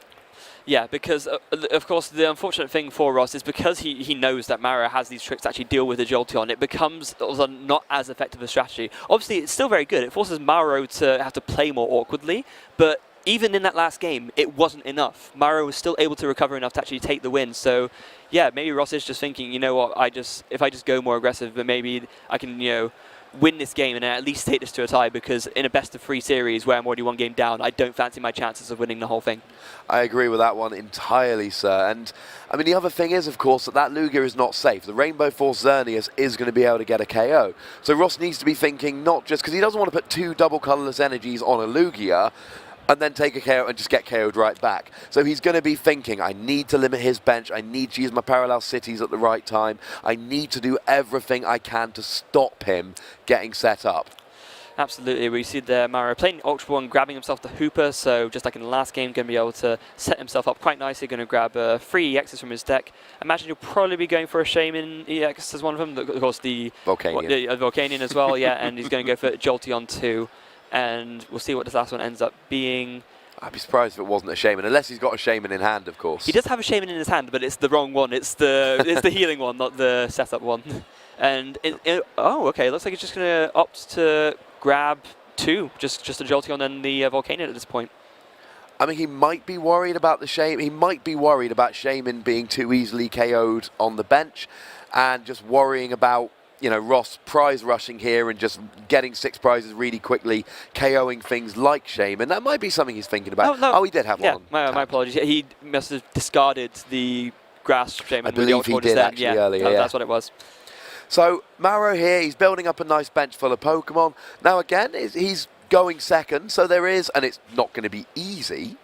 Yeah, because, of course, the unfortunate thing for Ross is because he knows that Mauro has these tricks to actually deal with the Jolteon, it becomes also not as effective a strategy. Obviously, it's still very good. It forces Mauro to have to play more awkwardly, but even in that last game, it wasn't enough. Mauro was still able to recover enough to actually take the win. So, yeah, maybe Ross is just thinking, you know what, if I just go more aggressive, but maybe I can, you know, win this game and at least take this to a tie, because in a best-of-3 series where I'm already 1 game down, I don't fancy my chances of winning the whole thing. I agree with that one entirely, sir. And, I mean, the other thing is, of course, that Lugia is not safe. The Rainbow Force Xerneas is going to be able to get a KO. So Ross needs to be thinking not just, because he doesn't want to put 2 double colorless energies on a Lugia, and then take a KO and just get KO'd right back. So he's going to be thinking, I need to limit his bench, I need to use my parallel cities at the right time, I need to do everything I can to stop him getting set up. Absolutely, we see there Mauro playing Ultra Ball and grabbing himself the Hooper, so just like in the last game, going to be able to set himself up quite nicely, going to grab 3 EXs from his deck. Imagine he'll probably be going for a Shaman EX as one of them, of course the Volcanion, Volcanion as well, yeah, and he's going to go for Jolteon 2. And we'll see what this last one ends up being. I'd be surprised if it wasn't a Shaman, unless he's got a Shaman in hand, of course. He does have a Shaman in his hand, but it's the wrong one. It's the healing one, not the setup one. And oh, okay, looks like he's just going to opt to grab 2, just a Jolteon and the Volcanion at this point. I mean, he might be worried about the Shaman. He might be worried about Shaman being too easily KO'd on the bench, and just worrying about Ross prize rushing here and just getting 6 prizes really quickly, KOing things like Shaman. That might be something he's thinking about. No. Oh, he did have yeah, one. My apologies. He must have discarded the grass Shaman. I with the believe he did then. actually earlier. That's what it was. So Mauro here, he's building up a nice bench full of Pokemon. Now again, he's going second, so there is, and it's not going to be easy,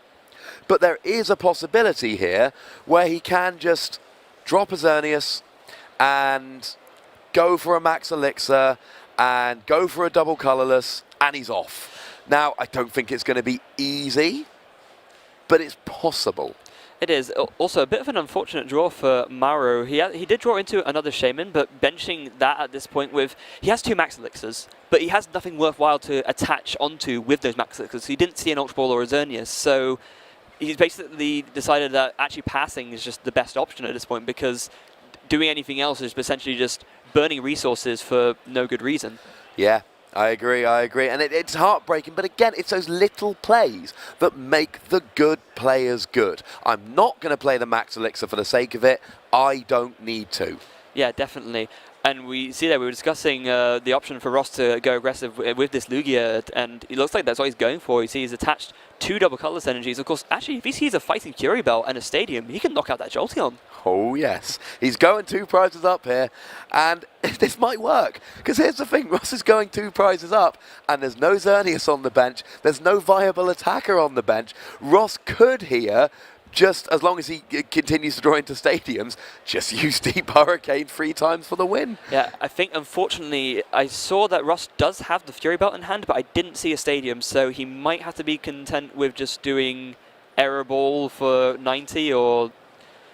but there is a possibility here where he can just drop a Xerneas and go for a Max Elixir and go for a double colourless, and he's off. Now, I don't think it's going to be easy, but it's possible. It is. Also, a bit of an unfortunate draw for Mauro. He did draw into another Shaman, but benching that at this point with... He has 2 Max Elixirs, but he has nothing worthwhile to attach onto with those Max Elixirs. He didn't see an Ultra Ball or a Xerneas, so he's basically decided that actually passing is just the best option at this point, because doing anything else is essentially just burning resources for no good reason. Yeah. I agree, and it's heartbreaking, but again, it's those little plays that make the good players good. I'm not going to play the Max Elixir for the sake of it. I don't need to. Yeah, definitely. And we see that we were discussing the option for Ross to go aggressive with this Lugia, and it looks like that's what he's going for. You see he's attached 2 double colourless energies. Of course, actually, if he sees a Fighting Fury Belt and a Stadium, he can knock out that Jolteon. Oh, yes. He's going 2 prizes up here, and this might work. Because here's the thing, Ross is going 2 prizes up, and there's no Xerneas on the bench. There's no viable attacker on the bench. Ross could here, just as long as he continues to draw into stadiums, just use Deep Hurricane 3 times for the win. Yeah, I think, unfortunately, I saw that Ross does have the Fury Belt in hand, but I didn't see a Stadium, so he might have to be content with just doing Error Ball for 90, or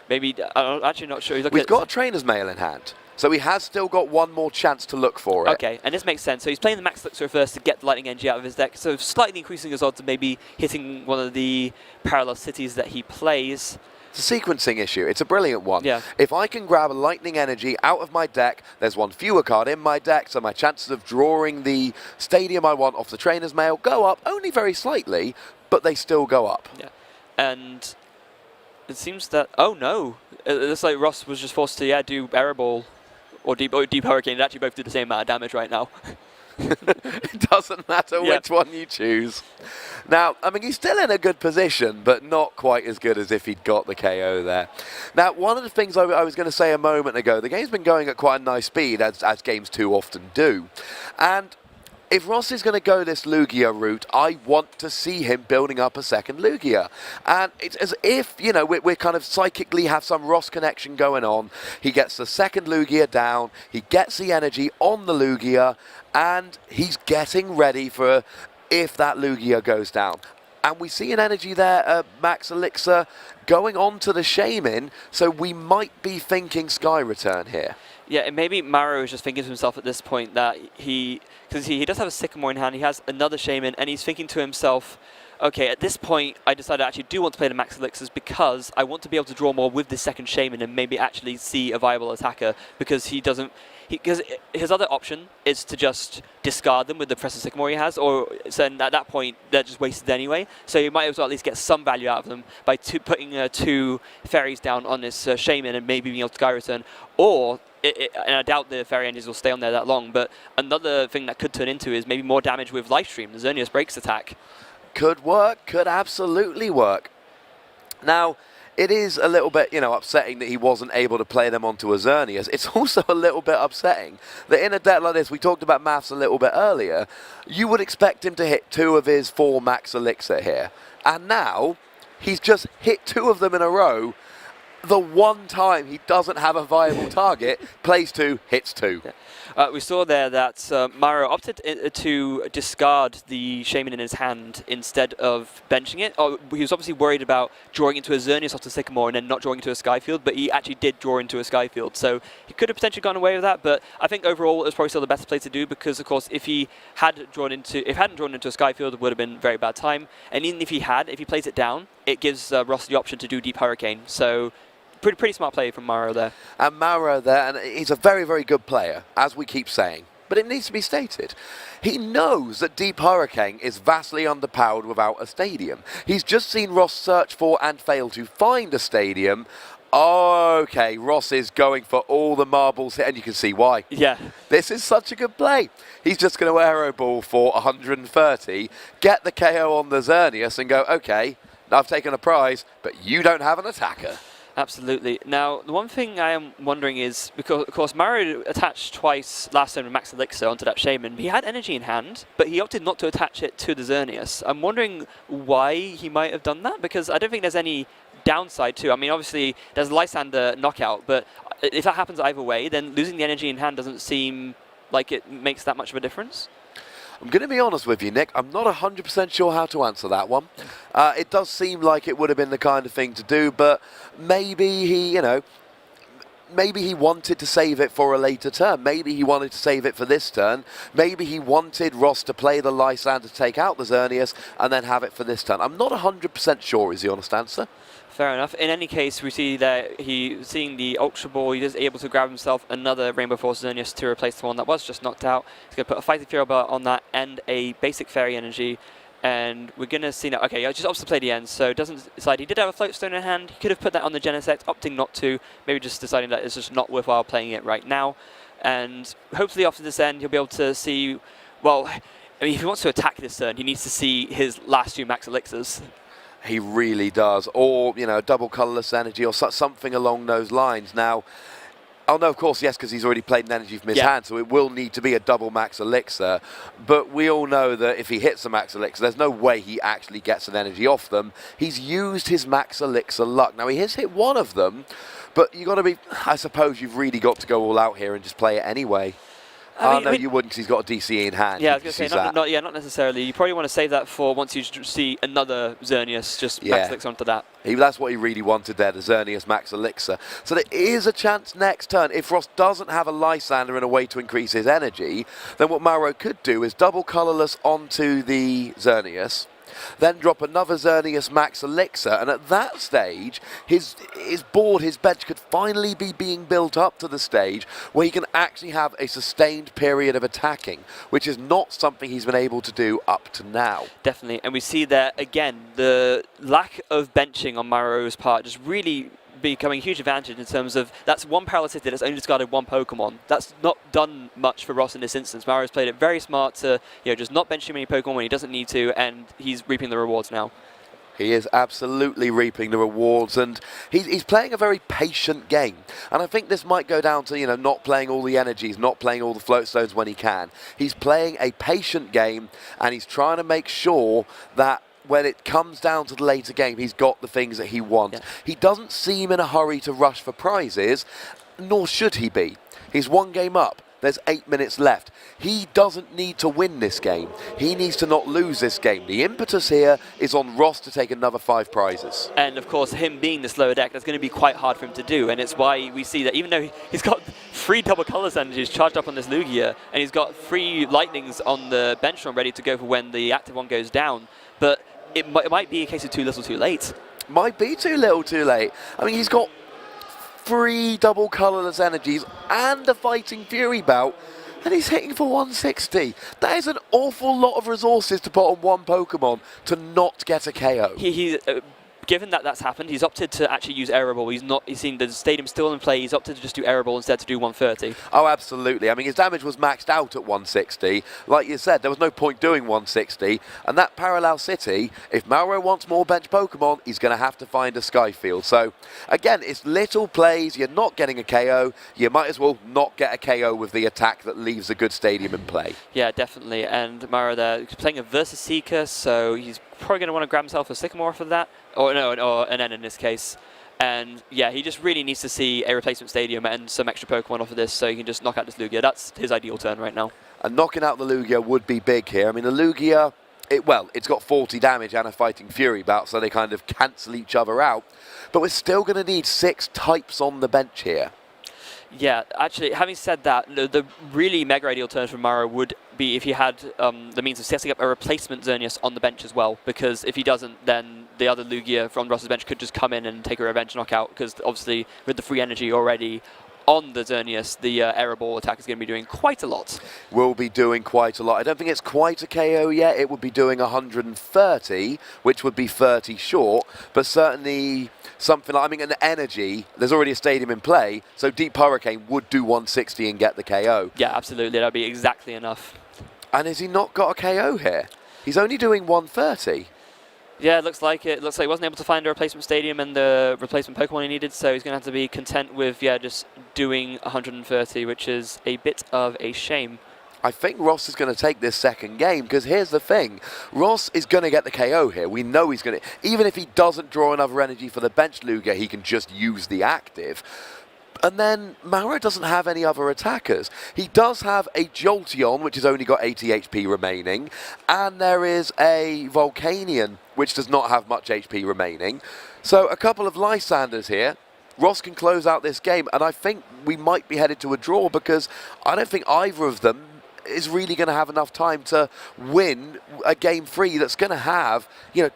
maybe, I'm actually not sure. We've got a Trainer's Mail in hand, so he has still got one more chance to look for it. Okay, and this makes sense. So he's playing the Max Elixir first to get the Lightning Energy out of his deck, so slightly increasing his odds of maybe hitting one of the parallel cities that he plays. It's a sequencing issue. It's a brilliant one. Yeah. If I can grab a Lightning Energy out of my deck, there's one fewer card in my deck, so my chances of drawing the Stadium I want off the Trainer's Mail go up, only very slightly, but they still go up. Yeah, and it seems that... Oh, no. It looks like Ross was just forced to, do Error Ball or Deep Hurricane. It actually both do the same amount of damage right now. It doesn't matter which one you choose. Now, I mean, he's still in a good position, but not quite as good as if he'd got the KO there. Now, one of the things I was going to say a moment ago, the game's been going at quite a nice speed, as games too often do. And if Ross is going to go this Lugia route, I want to see him building up a second Lugia. And it's as if, we're kind of psychically have some Ross connection going on. He gets the second Lugia down, he gets the energy on the Lugia, and he's getting ready for if that Lugia goes down. And we see an energy there, Max Elixir, going on to the Shaman, so we might be thinking Sky Return here. Yeah, and maybe Mauro is just thinking to himself at this point that because he does have a Sycamore in hand, he has another Shaman, and he's thinking to himself, okay, at this point, I decided I actually do want to play the Max Elixirs because I want to be able to draw more with this second Shaman and maybe actually see a viable attacker, because because his other option is to just discard them with the Professor Sycamore he has, or so at that point they're just wasted anyway. So you might as well at least get some value out of them by putting 2 fairies down on this Shaman and maybe being able to Sky Return, or and I doubt the fairy engines will stay on there that long, but another thing that could turn into is maybe more damage with Lifestream, the Xerneas Breaks attack. Could work, could absolutely work. Now, it is a little bit, upsetting that he wasn't able to play them onto a Xerneas. It's also a little bit upsetting that in a deck like this, we talked about maths a little bit earlier, you would expect him to hit 2 of his 4 Max Elixir here. And now, he's just hit 2 of them in a row. The one time he doesn't have a viable target, plays 2, hits 2. Yeah. We saw there that Mauro opted to discard the Shaman in his hand instead of benching it. He was obviously worried about drawing into a Xerneas off the Sycamore and then not drawing into a Skyfield, but he actually did draw into a Skyfield. So he could have potentially gone away with that, but I think overall it was probably still the best play to do, because of course if he hadn't drawn into a Skyfield, it would have been a very bad time. And even if he plays it down, it gives Ross the option to do Deep Hurricane. So pretty smart play from Mauro there. And Mauro there, and he's a very, very good player, as we keep saying. But it needs to be stated. He knows that Deep Hurricane is vastly underpowered without a Stadium. He's just seen Ross search for and fail to find a Stadium. Okay, Ross is going for all the marbles here, and you can see why. Yeah. This is such a good play. He's just going to arrow ball for 130, get the KO on the Xerneas and go, okay, I've taken a prize, but you don't have an attacker. Absolutely. Now, the one thing I am wondering is, because of course Mauro attached twice last turn with Max Elixir onto that Shaman. He had energy in hand, but he opted not to attach it to the Xerneas. I'm wondering why he might have done that, because I don't think there's any downside to. I mean, obviously there's Lysander knockout, but if that happens either way, then losing the energy in hand doesn't seem like it makes that much of a difference. I'm going to be honest with you, Nick. I'm not 100% sure how to answer that one. It does seem like it would have been the kind of thing to do, but maybe he, maybe he wanted to save it for a later turn. Maybe he wanted to save it for this turn. Maybe he wanted Ross to play the Lysander to take out the Xerneas and then have it for this turn. I'm not 100% sure is the honest answer. Fair enough. In any case, we see that seeing the Ultra Ball, he is able to grab himself another Rainbow Force Xerneas to replace the one that was just knocked out. He's going to put a Fighting Fury Belt on that and a basic Fairy Energy. And we're going to see now, okay, I just opts to play the end, so doesn't decide. He did have a Float Stone in hand. He could have put that on the Genesect, opting not to, maybe just deciding that it's just not worthwhile playing it right now. And hopefully after this end, he'll be able to see, well, I mean, if he wants to attack this turn, he needs to see his last 2 Max Elixirs. He really does. Or, double colourless energy or something along those lines. Now, oh no, of course, yes, because he's already played an energy from his hand, so it will need to be a double Max Elixir. But we all know that if he hits a Max Elixir, there's no way he actually gets an energy off them. He's used his Max Elixir luck. Now, he has hit one of them, but you've got to be, I suppose you've really got to go all out here and just play it anyway. I mean, you wouldn't, because he's got a DC in hand. Yeah, I was going to say, not necessarily. You probably want to save that for once you see another Xerneas, just Max Elixir onto that. That's what he really wanted there, the Xerneas Max Elixir. So there is a chance next turn, if Ross doesn't have a Lysander and a way to increase his energy, then what Mauro could do is double colourless onto the Xerneas, then drop another Xerneas Max Elixir, and at that stage, his board, his bench could finally be being built up to the stage where he can actually have a sustained period of attacking, which is not something he's been able to do up to now. Definitely, and we see that, again, the lack of benching on Mauro's part just really becoming a huge advantage in terms of that's one Paralysity that's only discarded one Pokemon. That's not done much for Ross in this instance. Mauro's played it very smart to just not bench too many Pokemon when he doesn't need to, and he's reaping the rewards now. He is absolutely reaping the rewards, and he's playing a very patient game. And I think this might go down to, not playing all the energies, not playing all the float stones when he can. He's playing a patient game, and he's trying to make sure that when it comes down to the later game, he's got the things that he wants. Yeah. He doesn't seem in a hurry to rush for prizes, nor should he be. He's 1 game up. There's 8 minutes left. He doesn't need to win this game. He needs to not lose this game. The impetus here is on Ross to take another 5 prizes. And of course, him being the slower deck, that's going to be quite hard for him to do. And it's why we see that even though he's got 3 double colours energies charged up on this Lugia, and he's got 3 lightnings on the bench run ready to go for when the active one goes down. But it might be a case of too little too late. Might be too little too late. I mean, he's got 3 double colourless energies and a Fighting Fury Belt, and he's hitting for 160. That is an awful lot of resources to put on one Pokemon to not get a KO. Given that that's happened, he's opted to actually use Air Ball. He's seen the stadium still in play. He's opted to just do Air Ball instead to do 130. Oh, absolutely. I mean, his damage was maxed out at 160. Like you said, there was no point doing 160. And that Parallel City, if Mauro wants more bench Pokemon, he's going to have to find a Skyfield. So, again, it's little plays. You're not getting a KO. You might as well not get a KO with the attack that leaves a good stadium in play. Yeah, definitely. And Mauro there, he's playing a Versus Seeker, so he's probably going to want to grab himself a Sycamore for that. Or an N in this case. And yeah, he just really needs to see a replacement stadium and some extra Pokemon off of this so he can just knock out this Lugia. That's his ideal turn right now. And knocking out the Lugia would be big here. I mean, the Lugia, it's got 40 damage and a Fighting Fury Belt, so they kind of cancel each other out. But we're still going to need 6 types on the bench here. Yeah, actually, having said that, the really mega ideal turn for Mauro would be if he had the means of setting up a replacement Xerneas on the bench as well, because if he doesn't, then the other Lugia from Ross's bench could just come in and take a revenge knockout, because obviously with the free energy already on the Xerneas, the Error Ball attack is going to be doing quite a lot. Will be doing quite a lot. I don't think it's quite a KO yet. It would be doing 130, which would be 30 short, but certainly something like, I mean, an energy, there's already a stadium in play, so Deep Hurricane would do 160 and get the KO. Yeah, absolutely. That would be exactly enough. And has he not got a KO here? He's only doing 130. Yeah, it looks like it. Looks like he wasn't able to find a replacement stadium and the replacement Pokemon he needed, so he's going to have to be content with, just doing 130, which is a bit of a shame. I think Ross is going to take this second game, because here's the thing. Ross is going to get the KO here. We know he's going to... Even if he doesn't draw another energy for the bench Lugia, he can just use the active. And then Mauro doesn't have any other attackers. He does have a Jolteon, which has only got 80 HP remaining, and there is a Volcanion, which does not have much HP remaining. So a couple of Lysanders here. Ross can close out this game, and I think we might be headed to a draw, because I don't think either of them is really going to have enough time to win a game 3 that's going to have,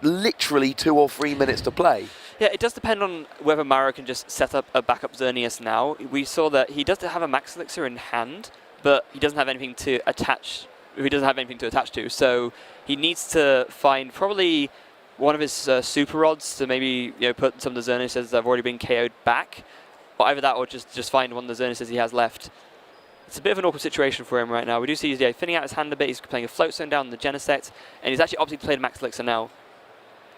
literally 2 or 3 minutes to play. Yeah, it does depend on whether Mauro can just set up a backup Xerneas now. We saw that he does have a Max Elixir in hand, but he doesn't have anything to attach. He doesn't have anything to attach to, so he needs to find probably one of his Super Rods to maybe put some of the Xerneas that have already been KO'd back, or either that or just find one of the Xerneas he has left. It's a bit of an awkward situation for him right now. We do see he's thinning out his hand a bit. He's playing a Float Zone down the Genesect, and he's actually opted to play the Max Elixir now.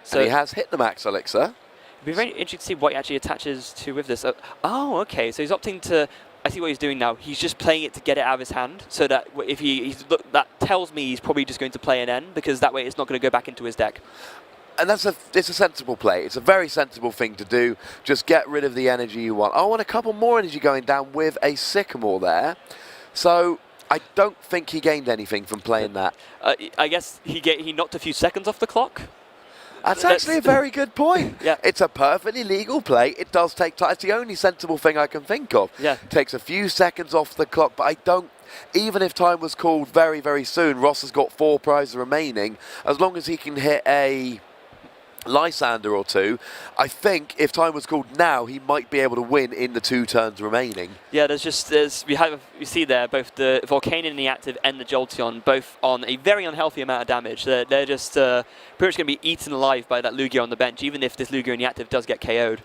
So and he has hit the Max Elixir. It'd be very interesting to see what he actually attaches to with this. Oh, okay. So he's opting to... I see what he's doing now. He's just playing it to get it out of his hand, so that if that tells me he's probably just going to play an N, because that way it's not going to go back into his deck. And it's a sensible play. It's a very sensible thing to do. Just get rid of the energy you want. I want a couple more energy going down with a Sycamore there. So I don't think he gained anything from playing that. I guess he knocked a few seconds off the clock. That's actually a very good point. Yeah. It's a perfectly legal play. It does take time. It's the only sensible thing I can think of. Yeah. It takes a few seconds off the clock, but I don't... Even if time was called very, very soon, Ross has got 4 prizes remaining. As long as he can hit a Lysander or 2, I think if time was called now, he might be able to win in the 2 turns remaining. Yeah, you see there both the Volcanion in the active and the Jolteon both on a very unhealthy amount of damage. They're just pretty much going to be eaten alive by that Lugia on the bench, even if this Lugia in the active does get KO'd.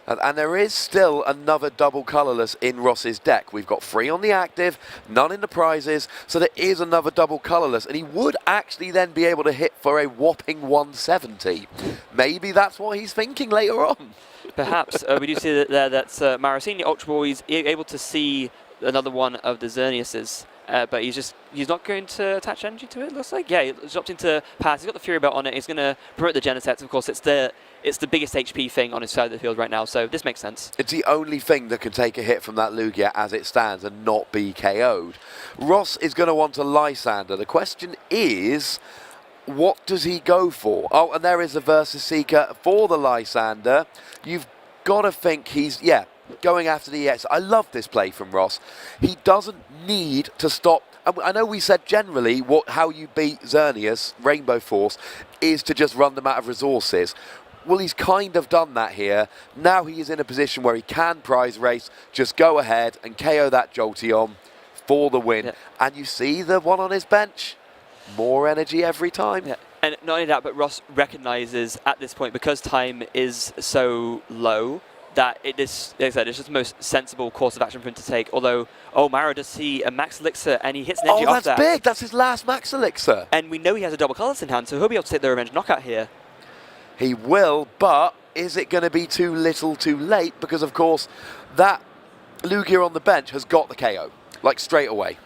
And there is still another double colourless in Ross's deck. We've got 3 on the active, none in the prizes, so there is another double colourless, and he would actually then be able to hit for a whopping 170. Maybe that's what he's thinking later on. Perhaps. We do see that Mauro Senior Ultra Ball, he's able to see another one of the Xerneases. But he's not going to attach energy to it, looks like. Yeah, he's opting to pass. He's got the Fury Belt on it. He's going to promote the Genesect. Of course, it's the biggest HP thing on his side of the field right now, so this makes sense. It's the only thing that can take a hit from that Lugia as it stands and not be KO'd. Ross is going to want a Lysander. The question is, what does he go for? Oh, and there is a Versus Seeker for the Lysander. You've got to think he's, going after the EX. I love this play from Ross. He doesn't need to stop. I know we said generally how you beat Xerneas, Rainbow Force, is to just run them out of resources. Well, he's kind of done that here. Now he is in a position where he can prize race, just go ahead and KO that Jolteon for the win. Yeah. And you see the one on his bench? More energy every time. Yeah. And not only that, but Ross recognises at this point, because time is so low, that it's just the most sensible course of action for him to take. Although, Mauro does see a Max Elixir, and he hits an energy off that. Oh, that's big. That's his last Max Elixir. And we know he has a double colourless in hand, so he'll be able to take the revenge knockout here. He will, but is it going to be too little too late? Because, of course, that Lugia on the bench has got the KO, like straight away.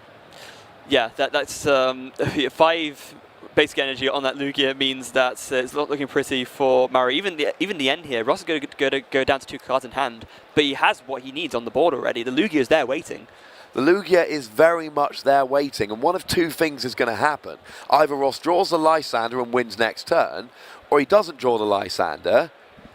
Yeah, that's 5 basic energy on that Lugia means that it's not looking pretty for Mauro. Even the end here, Ross is going to go down to 2 cards in hand, but he has what he needs on the board already. The Lugia is there waiting. The Lugia is very much there waiting, and one of 2 things is going to happen. Either Ross draws the Lysander and wins next turn, or he doesn't draw the Lysander,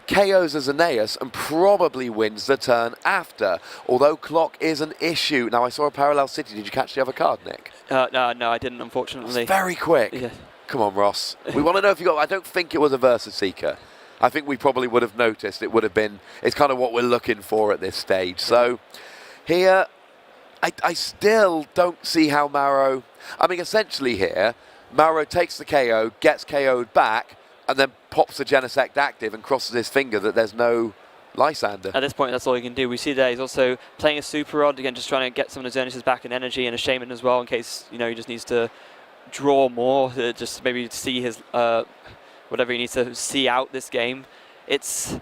KOs a Xerneas and probably wins the turn after, although clock is an issue. Now, I saw a Parallel City. Did you catch the other card, Nick? No, I didn't, unfortunately. It's very quick. Yeah. Come on, Ross. We want to know if you got... I don't think it was a Versus Seeker. I think we probably would have noticed. It would have been... It's kind of what we're looking for at this stage. So, Here, I still don't see how Mauro... I mean, essentially here, Mauro takes the KO, gets KO'd back, and then pops the Genesect active and crosses his finger that there's no Lysander. At this point, that's all he can do. We see there he's also playing a Super Rod, again, just trying to get some of the Xerneas back in energy, and a Shaman as well, in case, you know, he just needs to draw more, just maybe see his, whatever he needs to see out this game. It's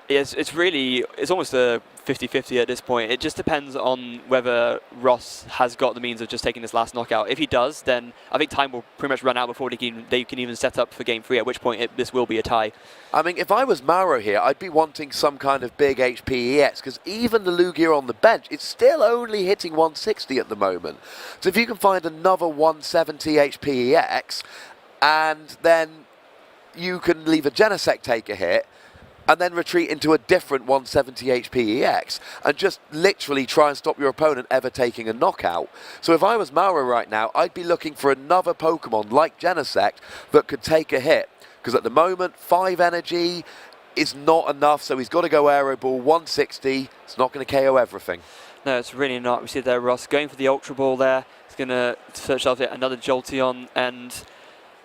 almost a 50-50 at this point. It just depends on whether Ross has got the means of just taking this last knockout. If he does, then I think time will pretty much run out before they can even set up for game 3, at which point this will be a tie. I mean, if I was Mauro here, I'd be wanting some kind of big HP EX, because even the Lugia on the bench, it's still only hitting 160 at the moment. So if you can find another 170 HP EX, and then you can leave a Genesect take a hit, and then retreat into a different 170 HP EX, and just literally try and stop your opponent ever taking a knockout. So if I was Mauro right now, I'd be looking for another Pokemon like Genesect that could take a hit, because at the moment, 5 energy is not enough, so he's got to go Aero Ball, 160, it's not going to KO everything. No, it's really not. We see there Ross going for the Ultra Ball there, he's going to search out another Jolteon, and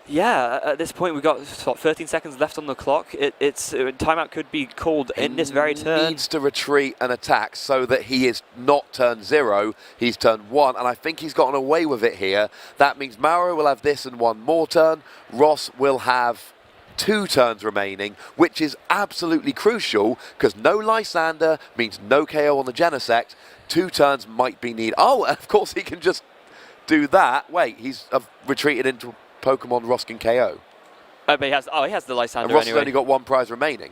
yeah, at this point we've got what, 13 seconds left on the clock. Timeout could be called in this very turn. He needs to retreat and attack so that he is not turn 0, he's turn 1, and I think he's gotten away with it here. That means Mauro will have this and 1 more turn, Ross will have 2 turns remaining, which is absolutely crucial, because no Lysander means no KO on the Genesect. 2 turns might be needed. Oh, and of course he can just do that. Wait, he's retreated into Pokemon Ross can KO. But he has the Lysander and Ross anyway. has only got 1 prize remaining.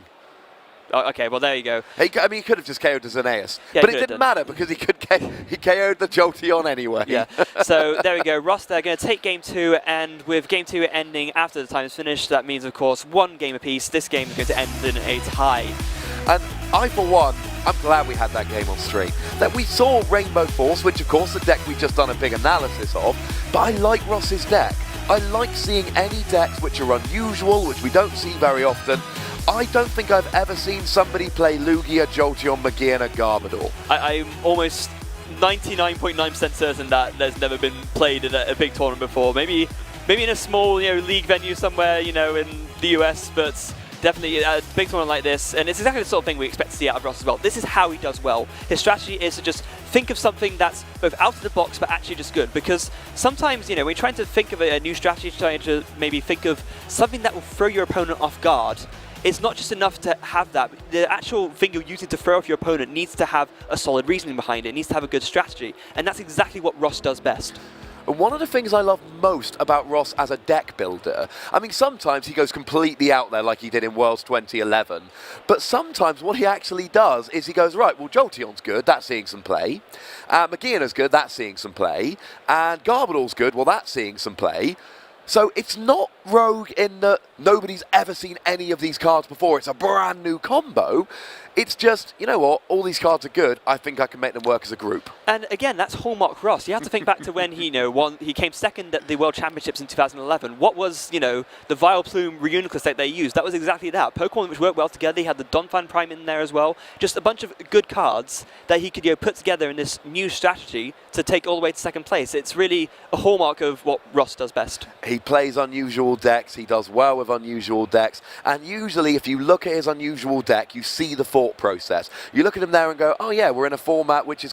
Oh, okay, well there you go. I mean, he could have just KO'd the Xerneas. Yeah, but it didn't matter because he KO'd the Jolteon anyway. Yeah, so there we go. Ross, they're going to take game 2, and with game 2 ending after the time is finished, that means, of course, 1 game apiece. This game is going to end in a tie. And I, for one, I'm glad we had that game on stream. That we saw Rainbow Force, which, of course, the deck we've just done a big analysis of, but I like Ross's deck. I like seeing any decks which are unusual, which we don't see very often. I don't think I've ever seen somebody play Lugia, Jolteon, Magia, and a Garbodor. I'm almost 99.9% certain that there's never been played in a big tournament before. Maybe in a small, league venue somewhere, in the US, but definitely a big tournament like this, and it's exactly the sort of thing we expect to see out of Ross as well. This is how he does well. His strategy is to just think of something that's both out of the box but actually just good, because sometimes, when you're trying to think of a new strategy, trying to maybe think of something that will throw your opponent off guard, it's not just enough to have that. The actual thing you're using to throw off your opponent needs to have a solid reasoning behind it. It needs to have a good strategy, and that's exactly what Ross does best. And one of the things I love most about Ross as a deck builder, I mean, sometimes he goes completely out there like he did in Worlds 2011, but sometimes what he actually does is he goes, right, well, Jolteon's good, that's seeing some play, Magina's good, that's seeing some play, and Garbodor's good, well, that's seeing some play. So it's not rogue in that nobody's ever seen any of these cards before. It's a brand new combo. It's just, you know what, all these cards are good. I think I can make them work as a group. And again, that's hallmark Ross. You have to think back to when he came second at the World Championships in 2011. What was, the Vileplume Reuniclus that they used? That was exactly that. Pokemon which worked well together. He had the Donphan Prime in there as well. Just a bunch of good cards that he could put together in this new strategy to take all the way to second place. It's really a hallmark of what Ross does best. He plays unusual decks. He does well with unusual decks. And usually, if you look at his unusual deck, you see the thought process. You look at him there and go, oh yeah, we're in a format which is